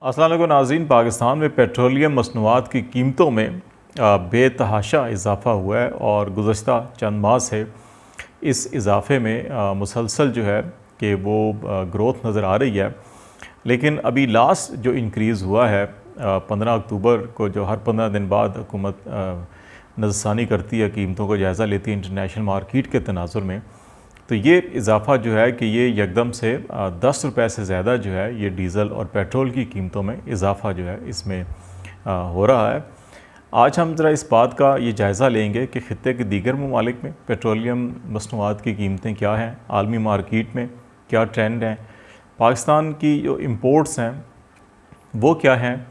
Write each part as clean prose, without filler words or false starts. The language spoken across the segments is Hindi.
अस्सलाम वालेकुम नाज़रीन। पाकिस्तान में पेट्रोलियम मसनूआत की कीमतों में बेतहाशा इजाफ़ा हुआ है और गुज़श्ता चंद माह से इस इजाफ़े में मुसलसल जो है कि वो ग्रोथ नज़र आ रही है। लेकिन अभी लास्ट जो इंक्रीज़ हुआ है 15 अक्टूबर को, जो हर 15 दिन बाद हुकूमत नज़रसानी करती है, कीमतों का जायज़ा लेती है इंटरनेशनल मार्केट के तनाज़ुर में, तो ये इजाफ़ा जो है कि ये यकदम से 10 रुपये से ज़्यादा जो है ये डीज़ल और पेट्रोल की कीमतों में इजाफ़ा जो है इसमें हो रहा है। आज हम ज़रा इस बात का ये जायज़ा लेंगे कि ख़ित्ते के दीगर ममालिक में पेट्रोलियम मसनूआत की कीमतें क्या हैं, आलमी मार्केट में क्या ट्रेंड हैं, पाकिस्तान की जो इम्पोर्ट्स हैं वो क्या हैं,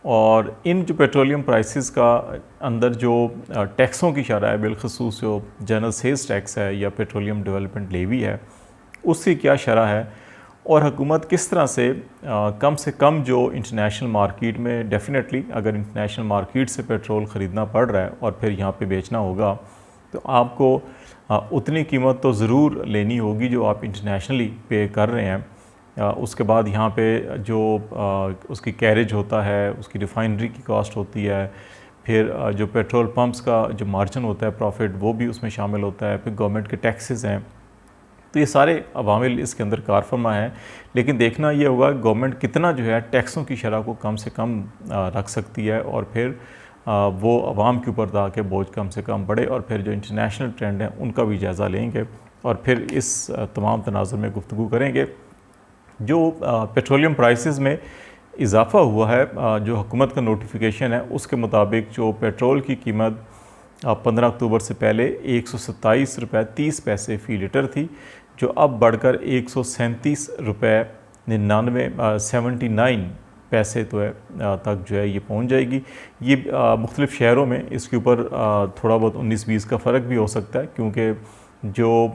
और इन जो पेट्रोलियम प्राइसेस का अंदर जो टैक्सों की शरह है, बिलखसूस जो जनरल सेल्स टैक्स है या पेट्रोलियम डेवलपमेंट लेवी है, उसकी क्या शरह है, और हुकूमत किस तरह से कम जो इंटरनेशनल मार्केट में डेफिनेटली अगर इंटरनेशनल मार्केट से पेट्रोल ख़रीदना पड़ रहा है और फिर यहाँ पे बेचना होगा तो आपको उतनी कीमत तो ज़रूर लेनी होगी जो आप इंटरनेशनली पे कर रहे हैं। उसके बाद यहाँ पे जो उसकी कैरेज होता है, उसकी रिफ़ाइनरी की कॉस्ट होती है, फिर जो पेट्रोल पंप्स का जो मार्जिन होता है प्रॉफिट वो भी उसमें शामिल होता है, फिर गवर्नमेंट के टैक्सेस हैं, तो ये सारे अवामिल इसके अंदर कारफरमा हैं। लेकिन देखना ये होगा गवर्नमेंट कितना जो है टैक्सों की शरह को कम से कम रख सकती है और फिर वो अवाम के ऊपर ताकि बोझ कम से कम बढ़े, और फिर जो इंटरनेशनल ट्रेंड है उनका भी जायज़ा लेंगे और फिर इस तमाम तनाज़ुर में गुफ्तगू करेंगे। जो पेट्रोलियम प्राइसेस में इजाफ़ा हुआ है, जो हुकूमत का नोटिफिकेशन है उसके मुताबिक जो पेट्रोल की कीमत 15 अक्टूबर से पहले 127 रुपये 30 पैसे फ़ी लीटर थी, जो अब बढ़कर 137 रुपये 79 पैसे तो है तक जो है ये पहुंच जाएगी। ये मुख्तलिफ़ शहरों में इसके ऊपर थोड़ा बहुत 19-20 का फ़र्क भी हो सकता है, क्योंकि जो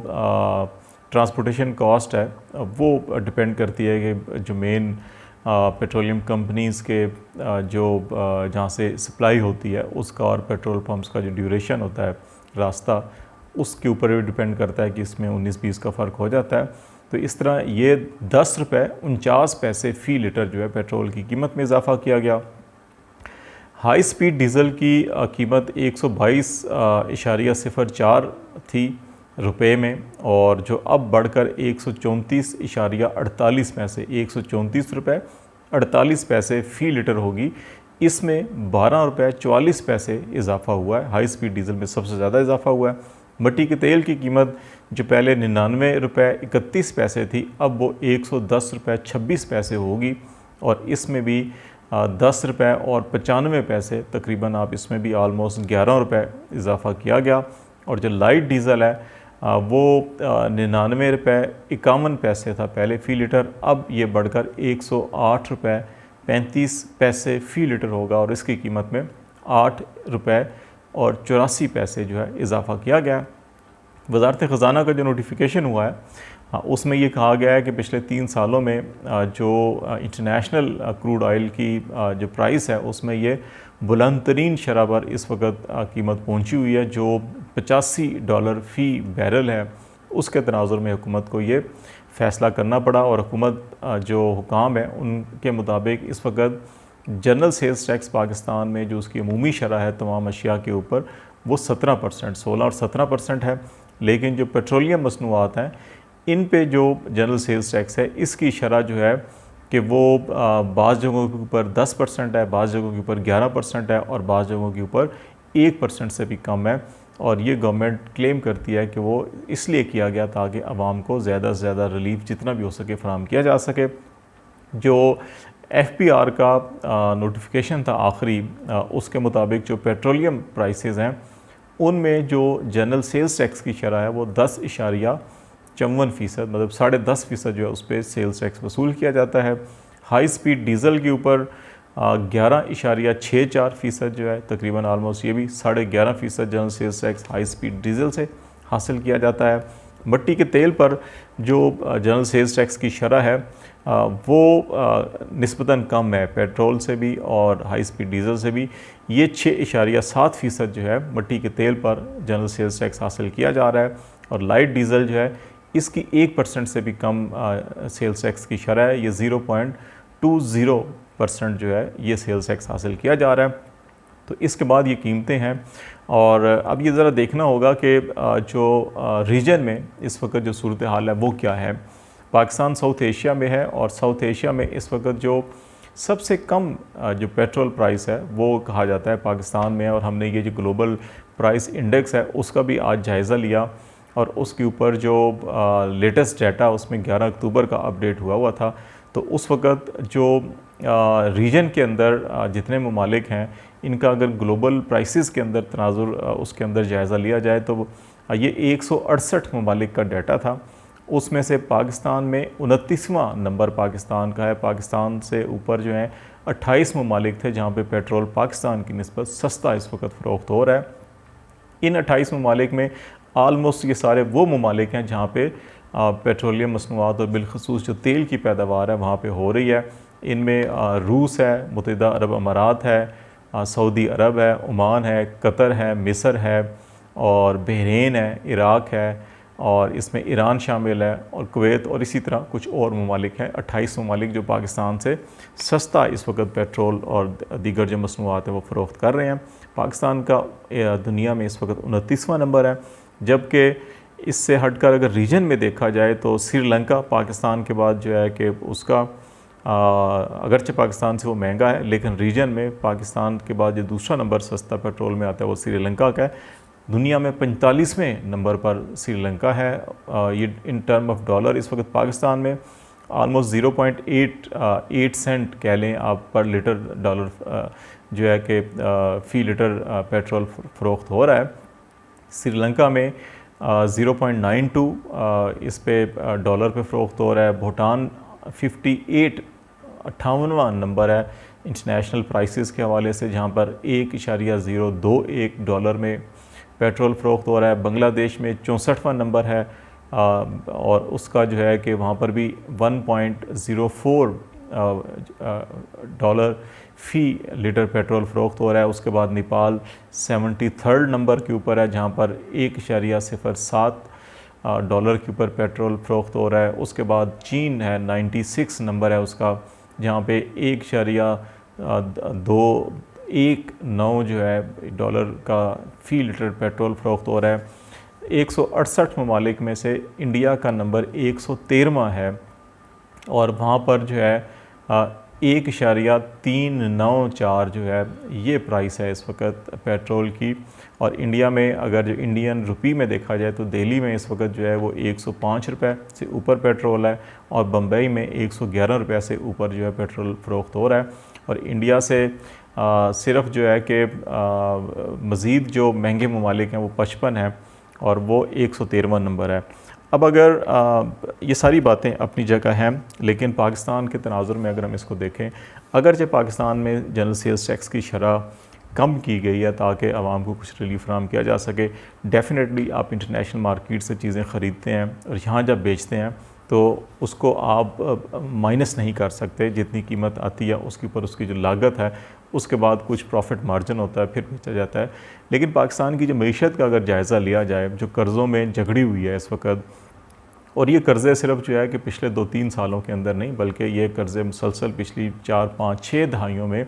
ट्रांसपोर्टेशन कॉस्ट है वो डिपेंड करती है कि जो मेन पेट्रोलियम कंपनीज़ के जो जहाँ से सप्लाई होती है उसका और पेट्रोल पंप्स का जो ड्यूरेशन होता है रास्ता, उसके ऊपर भी डिपेंड करता है कि इसमें 19-20 का फ़र्क हो जाता है। तो इस तरह ये 10 रुपये 49 पैसे फ़ी लीटर जो है पेट्रोल की कीमत में इजाफ़ा किया गया। हाई स्पीड डीज़ल की कीमत 122.04 थी रुपए में, और जो अब बढ़कर 134.48 पैसे 134 रुपये 48 पैसे फ़ी लीटर होगी। इसमें 12 रुपये 44 पैसे इजाफ़ा हुआ है। हाई स्पीड डीज़ल में सबसे ज़्यादा इजाफ़ा हुआ है। मिट्टी के तेल की कीमत जो पहले 99 रुपये 31 पैसे थी, अब वो 110 रुपये 26 पैसे होगी, और इसमें भी 10 रुपये और 95 पैसे तकरीबन आप इसमें भी आलमोस्ट 11 रुपये इजाफ़ा किया गया। और जो लाइट डीज़ल है वो 99 रुपये 51 पैसे था पहले फ़ी लीटर, अब ये बढ़कर 108 रुपये 35 पैसे फ़ी लीटर होगा, और इसकी कीमत में 8 रुपये और 84 पैसे जो है इजाफ़ा किया गया। वज़ारत ख़ज़ाना का जो नोटिफिकेशन हुआ है उसमें ये कहा गया है कि पिछले 3 सालों में जो इंटरनेशनल क्रूड ऑयल की जो प्राइस है उसमें ये बुलंद तरीन शरह पर इस वक्त कीमत पहुंची हुई है, जो $85 फ़ी बैरल है। उसके तनाज़ुर में हुकूमत को ये फ़ैसला करना पड़ा, और हुकूमत जो हुकाम है उनके मुताबिक इस वक्त जनरल सेल्स टैक्स पाकिस्तान में जो उसकी अमूमी शरह है तमाम अशिया के ऊपर वो 17%, 16 और 17% है। लेकिन जो पेट्रोलियम मसनूआत हैं इन पे जो जनरल सेल्स टैक्स है इसकी शरह जो है कि वो बाज़ जगहों के ऊपर 10% है, बाज़ जगहों के ऊपर 11% है, और बाज़ जगहों के ऊपर 1% से भी कम है। और ये गवर्नमेंट क्लेम करती है कि वो इसलिए किया गया ताकि आवाम को ज़्यादा से ज़्यादा रिलीफ जितना भी हो सके फराहम किया जा सके। जो FPR का नोटिफिकेशन था आखिरी, उसके मुताबिक जो पेट्रोलियम प्राइसेस हैं उनमें जो जनरल सेल्स टैक्स की शरह है वो 10.54%, मतलब 10.5% जो है उस पर सेल्स टैक्स वसूल किया जाता है। हाई स्पीड डीज़ल के ऊपर 11.64% जो है तकरीबन आलमोस्ट ये भी 11.5% general sales tax high speed diesel से हासिल किया जाता है। मिट्टी के तेल पर जो जनरल सेल्स टैक्स की शरह है वो निस्बतन कम है पेट्रोल से भी और हाई स्पीड डीज़ल से भी। ये 6.7% जो है मिट्टी के तेल पर जनरल सेल्स टैक्स हासिल किया जा रहा है, और लाइट डीज़ल जो है इसकी 1% से भी कम सेल्स टैक्स की शरह है। ये 0.20 8% जो है ये सेल्स टैक्स हासिल किया जा रहा है। तो इसके बाद ये कीमतें हैं। और अब ये ज़रा देखना होगा कि जो रीजन में इस वक्त जो सूरत हाल है वो क्या है। पाकिस्तान साउथ एशिया में है और साउथ एशिया में इस वक्त जो सबसे कम जो पेट्रोल प्राइस है वो कहा जाता है पाकिस्तान में। और हमने ये जो ग्लोबल प्राइस इंडेक्स है उसका भी आज जायज़ा लिया और उसके ऊपर जो लेटेस्ट डाटा उसमें 11 अक्टूबर का अपडेट हुआ था। तो उस वक्त जो रीजन के अंदर जितने ममालिक हैं इनका अगर ग्लोबल प्राइसेस के अंदर तनाजुर उसके अंदर जायज़ा लिया जाए तो ये 168 ममालिक का डाटा था। उसमें से पाकिस्तान में 29वां नंबर पाकिस्तान का है। पाकिस्तान से ऊपर जो हैं 28 ममालिक थे जहाँ पे पेट्रोल पाकिस्तान की निस्बत सस्ता इस वक्त फ़रोख्त हो रहा है। इन 28 ममालिक में आलमोस्ट ये सारे वो ममालिक हैं जहाँ पे पेट्रोलियम मसनूआत और बिलखसूस जो तेल की पैदावार है वहाँ पे हो रही है। इनमें रूस है, मुत्तहिदा अरब अमारात है, सऊदी अरब है, ओमान है, कतर है, मिस्र है और बहरीन है, इराक़ है और इसमें ईरान शामिल है और कुवैत और इसी तरह कुछ और ममालिक हैं। 28 ममालिक जो पाकिस्तान से सस्ता इस वक्त पेट्रोल और दीगर जो मसनूआत है वो फ़रोख्त कर रहे हैं। पाकिस्तान का दुनिया में इस वक्त 29वां नंबर है। जबकि इससे हटकर अगर रीजन में देखा जाए तो श्रीलंका पाकिस्तान के बाद जो है कि उसका अगरचे पाकिस्तान से वो महंगा है लेकिन रीजन में पाकिस्तान के बाद जो दूसरा नंबर सस्ता पेट्रोल में आता है वो श्रीलंका का है। दुनिया में 45वें नंबर पर श्रीलंका है। ये इन टर्म ऑफ डॉलर इस वक्त पाकिस्तान में आलमोस्ट 0.8 सेंट कह लें आप पर लीटर डॉलर जो है कि फ़ी लीटर पेट्रोल फ़रोख्त हो रहा है। श्रीलंका में 0.92 इस पे डॉलर पे फ़रोख्त हो रहा है। भूटान 58वां नंबर है इंटरनेशनल प्राइसेस के हवाले से जहाँ पर 1.021 डॉलर में पेट्रोल फ़रोख्त हो रहा है। बांग्लादेश में 64वां नंबर है और उसका जो है कि वहाँ पर भी 1.04 डॉलर फ़ी लीटर पेट्रोल फ़रोख्त हो रहा है। उसके बाद नेपाल 73rd नंबर के ऊपर है जहाँ पर 1.07 डॉलर के ऊपर पेट्रोल फ़रोख्त हो रहा है। उसके बाद चीन है 96 नंबर है उसका जहाँ पे 1.219 जो है डॉलर का फ़ी लीटर पेट्रोल फ़रोख्त हो रहा है। 168 ममालिक में से इंडिया का नंबर 113वां है और वहाँ पर जो है 1.394 जो है ये प्राइस है इस वक्त पेट्रोल की। और इंडिया में अगर जो इंडियन रुपी में देखा जाए तो दिल्ली में इस वक्त जो है वो 105 रुपये से ऊपर पेट्रोल है और बम्बई में 111 रुपये से ऊपर जो है पेट्रोल फ़रोख्त हो रहा है। और इंडिया से सिर्फ जो है कि मज़ीद जो महंगे ममालिक हैं वो 55 है और वो 113वां नंबर है। अब अगर ये सारी बातें अपनी जगह हैं लेकिन पाकिस्तान के तनाजुर में अगर हम इसको देखें, अगरचे पाकिस्तान में जनरल सेल्स टैक्स की शरह कम की गई है ताकि आवाम को कुछ रिलीफ फराहम किया जा सके। डेफ़िनेटली आप इंटरनेशनल मार्केट से चीज़ें ख़रीदते हैं और यहाँ जब बेचते हैं तो उसको आप माइनस नहीं कर सकते। जितनी कीमत आती है उसके ऊपर उसकी जो लागत है उसके बाद कुछ प्रॉफिट मार्जिन होता है फिर बेचा जाता है। लेकिन पाकिस्तान की जो मईशत का अगर जायज़ा लिया जाए, जो कर्ज़ों में जकड़ी हुई है इस वक्त, और ये कर्ज़े सिर्फ जो है कि पिछले 2-3 सालों के अंदर नहीं बल्कि ये कर्ज़े मुसलसल पिछली 4-5-6 दहाइयों में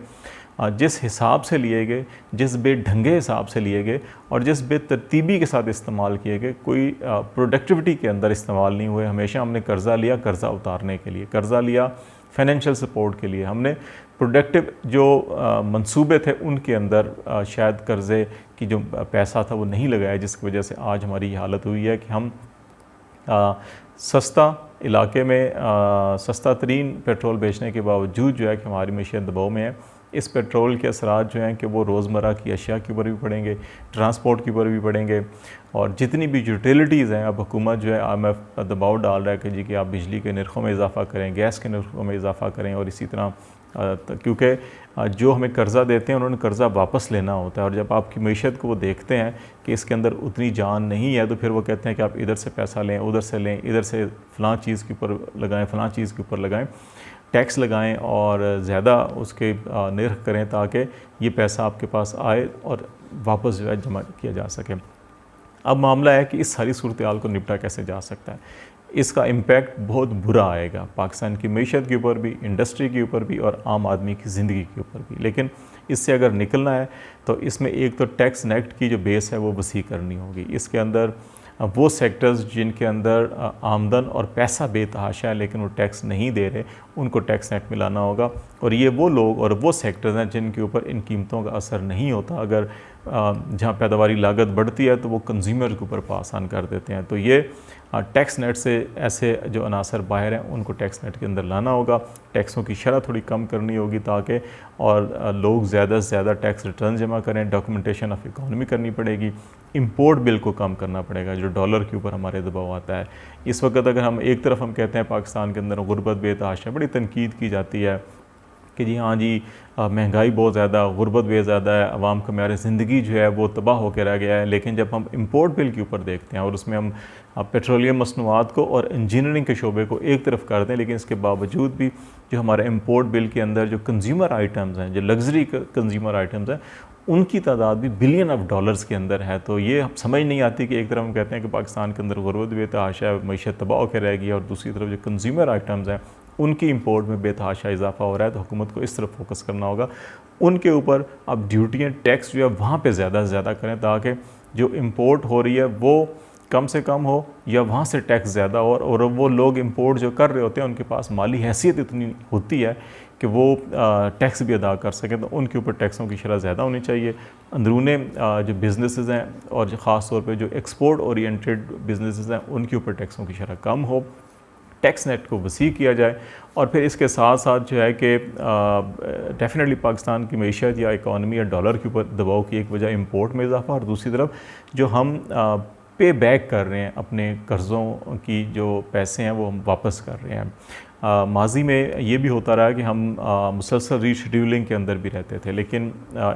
जिस हिसाब से लिए गए, जिस बेढंगे हिसाब से लिए गए और जिस बेतरतीबी के साथ इस्तेमाल किए गए, कोई प्रोडक्टिविटी के अंदर इस्तेमाल नहीं हुए। हमेशा हमने कर्ज़ा लिया कर्ज़ा उतारने के लिए, कर्ज़ा लिया फाइनेंशियल सपोर्ट के लिए। हमने प्रोडक्टिव जो मंसूबे थे उनके अंदर शायद कर्ज़े की जो पैसा था वो नहीं लगाया, जिसकी वजह से आज हमारी ये हालत हुई है कि हम सस्ता इलाके में सस्ता तरीन पेट्रोल बेचने के बावजूद जो है कि हमारी मैशियत दबाव में है। इस पेट्रोल के असरात जो हैं कि वो रोज़मर्रा की अशिया के ऊपर भी पड़ेंगे, ट्रांसपोर्ट के ऊपर भी पड़ेंगे और जितनी भी यूटिलिटीज़ हैं अब हुकूमत जो है IMF दबाव डाल रहा है कि जी कि आप बिजली के नरखों में इजाफ़ा करें, गैस के नरखों में इजाफ़ा करें और इसी तरह क्योंकि जो हमें कर्ज़ा देते हैं उन्होंने कर्ज़ा वापस लेना होता है और जब आपकी मईशत को वो देखते हैं कि इसके अंदर उतनी जान नहीं है तो फिर वो कहते हैं कि आप इधर से पैसा लें, उधर से लें, इधर से फ़लाँ चीज़ के ऊपर लगाएं, फ़लाँ चीज़ के ऊपर लगाएं, टैक्स लगाएं और ज़्यादा उसके निर्ख करें ताकि ये पैसा आपके पास आए और वापस जो है जमा किया जा सके। अब मामला है कि इस सारी सूरत हाल को निपटा कैसे जा सकता है। इसका इम्पैक्ट बहुत बुरा आएगा पाकिस्तान की मीशत के ऊपर भी, इंडस्ट्री के ऊपर भी और आम आदमी की ज़िंदगी के ऊपर भी। लेकिन इससे अगर निकलना है तो इसमें एक तो टैक्स नेट की जो बेस है वो वसी करनी होगी। इसके अंदर वो सेक्टर्स जिनके अंदर आमदन और पैसा बेतहाशा है लेकिन वो टैक्स नहीं दे रहे, उनको टैक्स नेट में लाना होगा। और ये वो लोग और वो सेक्टर्स हैं जिनके ऊपर इन कीमतों का असर नहीं होता। अगर जहाँ पैदावारी लागत बढ़ती है तो वो कंज्यूमर के ऊपर पास ऑन कर देते हैं। तो ये टैक्स नेट से ऐसे जो अनासर बाहर हैं उनको टैक्स नेट के अंदर लाना होगा। टैक्सों की शरह थोड़ी कम करनी होगी ताकि और लोग ज़्यादा से ज़्यादा टैक्स रिटर्न जमा करें। डॉक्यूमेंटेशन ऑफ इकॉनमी करनी पड़ेगी। इंपोर्ट बिल को कम करना पड़ेगा जो डॉलर के ऊपर हमारे दबाव आता है। इस वक्त अगर हम एक तरफ हम कहते हैं पाकिस्तान के अंदर गुर्बत बेतहाशा, बड़ी तनकीद की जाती है कि जी हाँ जी महंगाई बहुत ज़्यादा, गुर्बत बहुत ज़्यादा है, आवाम का म्यार ज़िंदगी जो है वो तबाह होकर रह गया है। लेकिन जब हम इंपोर्ट बिल के ऊपर देखते हैं और उसमें हम पेट्रोलियम मसनूआत को और इंजीनियरिंग के शोबे को एक तरफ कर दें, लेकिन इसके बावजूद भी जो हमारे इंपोर्ट बिल के अंदर जो कंज्यूमर आइटम्स हैं, जो लग्जरी कंज्यूमर आइटम्स हैं, उनकी तादाद भी बिलियन ऑफ डॉलर्स के अंदर है। तो ये समझ नहीं आती कि एक तरफ हम कहते हैं कि पाकिस्तान के अंदर गुर्बत बेतहाशा है, मईशत तबाह होकर रह गई है, और दूसरी तरफ जो कंज्यूमर आइटम्स हैं उनकी इंपोर्ट में बेतहाशा इजाफा हो रहा है। तो हुकूमत को इस तरफ फोकस करना होगा, उनके ऊपर अब ड्यूटियाँ टैक्स जो है वहाँ पे ज़्यादा से ज़्यादा करें ताकि जो इंपोर्ट हो रही है वो कम से कम हो या वहाँ से टैक्स ज़्यादा हो। और वो लोग इंपोर्ट जो कर रहे होते हैं उनके पास माली हैसियत इतनी होती है कि वो टैक्स भी अदा कर सकें, तो उनके ऊपर टैक्सों की शरह ज़्यादा होनी चाहिए। अंदरूने जो बिज़नेसेस हैं और जो ख़ास तौर पे जो एक्सपोर्ट ओरिएंटेड बिज़नेसेस हैं उनके ऊपर टैक्सों की शरह कम हो। टैक्स नेट को वसी किया जाए। और फिर इसके साथ साथ जो है कि डेफिनेटली पाकिस्तान की मईशत या इकॉनमी या डॉलर के ऊपर दबाव की एक वजह इंपोर्ट में इजाफा, और दूसरी तरफ जो हम पे बैक कर रहे हैं अपने कर्ज़ों की जो पैसे हैं वो हम वापस कर रहे हैं। माजी में ये भी होता रहा कि हम मुसलसल रीशेड्यूलिंग के अंदर भी रहते थे, लेकिन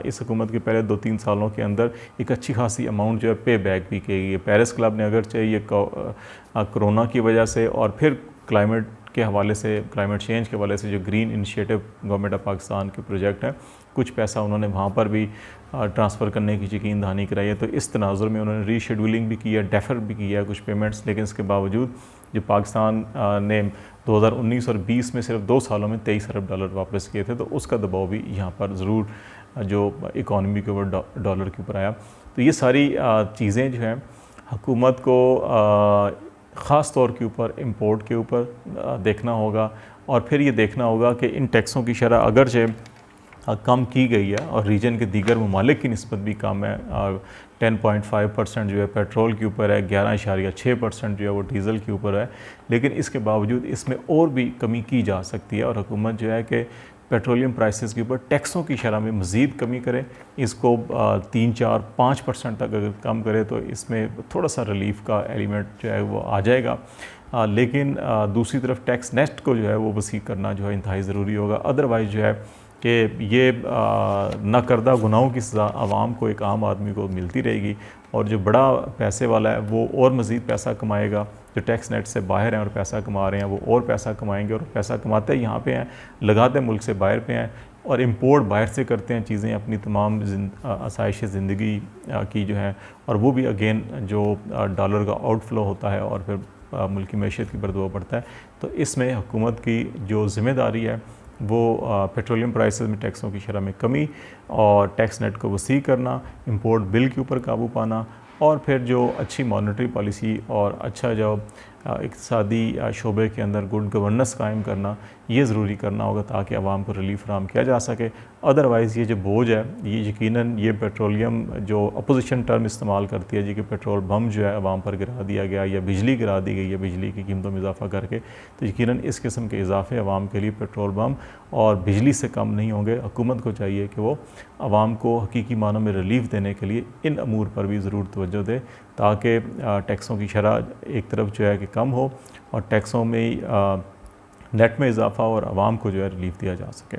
इस हुकूमत के पहले 2-3 सालों के अंदर एक अच्छी खासी अमाउंट जो है पे बैक भी की गई। पेरिस क्लब ने अगर चाहिए कोरोना की वजह से और फिर क्लाइमेट के हवाले से, क्लाइमेट चेंज के हवाले से जो green initiative government of Pakistan के प्रोजेक्ट हैं, कुछ पैसा उन्होंने वहाँ पर भी ट्रांसफ़र करने की यकीन दहानी कराई है। तो इस तनाजुर में उन्होंने रीशेड्यूलिंग भी किया, डेफर भी किया कुछ पेमेंट्स। लेकिन इसके बावजूद जो पाकिस्तान ने 2019 और 20 में सिर्फ 2 सालों में 23 अरब डॉलर वापस किए थे, तो उसका दबाव भी यहाँ पर ज़रूर जो इकॉनमी के ऊपर डॉलर के ऊपर आया। तो ये सारी चीज़ें जो हैं हुकूमत को ख़ास तौर के ऊपर इंपोर्ट के ऊपर देखना होगा, और फिर ये देखना होगा कि इन टैक्सों की शरह अगरचे कम की गई है और रीजन के दीगर ममालिक की निस्बत भी कम है। 10.5% जो है पेट्रोल के ऊपर है, 11.6% जो है वो डीज़ल के ऊपर है, लेकिन इसके बावजूद इसमें और भी कमी की जा सकती है। और हुकूमत जो है कि पेट्रोलियम प्राइसेस के ऊपर टैक्सों की शरह में मज़ीद कमी करे, इसको 3-4-5% तक अगर कम करे तो इसमें थोड़ा सा रिलीफ का एलिमेंट जो है वो आ जाएगा। लेकिन दूसरी तरफ टैक्स नेट को जो है वो वसी करना जो है इंतहाई ज़रूरी होगा। अदरवाइज़ जो है कि ये नाकर्दा गुनाहों की सज़ा आवाम को, एक आम आदमी को मिलती रहेगी, और जो बड़ा पैसे वाला है वो और मज़ीद पैसा कमाएगा। जो टैक्स नेट से बाहर हैं और पैसा कमा रहे हैं वो और पैसा कमाएंगे, और पैसा कमाते यहाँ पे हैं, लगाते मुल्क से बाहर पे हैं, और इंपोर्ट बाहर से करते हैं चीज़ें अपनी तमाम आसाइश ज़िंदगी की जो है, और वो भी अगेन जो डॉलर का आउटफ्लो होता है और फिर मुल्क की मैशियत की बरदुआ पड़ता है। तो इसमें हुकूमत की जो ज़िम्मेदारी है वो पेट्रोलियम प्राइसेस में टैक्सों की शरह में कमी और टैक्स नेट को वसी करना, इंपोर्ट बिल के ऊपर काबू पाना, और फिर जो अच्छी मॉनेटरी पॉलिसी और अच्छा जो इक़्तिसादी शोबे के अंदर गुड गवर्नेंस कायम करना, ये ज़रूरी करना होगा ताकि आवाम को रिलीफ फराहम किया जा सके। अदरवाइज़ ये जो बोझ है, ये यकीनन ये पेट्रोलियम जो अपोजिशन टर्म इस्तेमाल करती है जी कि पेट्रोल बम जो है आवाम पर गिरा दिया गया या बिजली गिरा दी गई है बिजली की कीमतों में इजाफा करके, तो यकीनन इस किस्म के इजाफे आवाम के लिए पेट्रोल बम और बिजली से कम नहीं होंगे। हुकूमत को चाहिए कि वो आवाम को हकीकी मानों में रिलीफ देने के लिए इन अमूर पर भी ज़रूर तवज्जो दे, ताकि टैक्सों की शरह एक तरफ जो है कि कम हो और टैक्सों में नेट में इजाफा और आवाम को जो है रिलीफ दिया जा सके।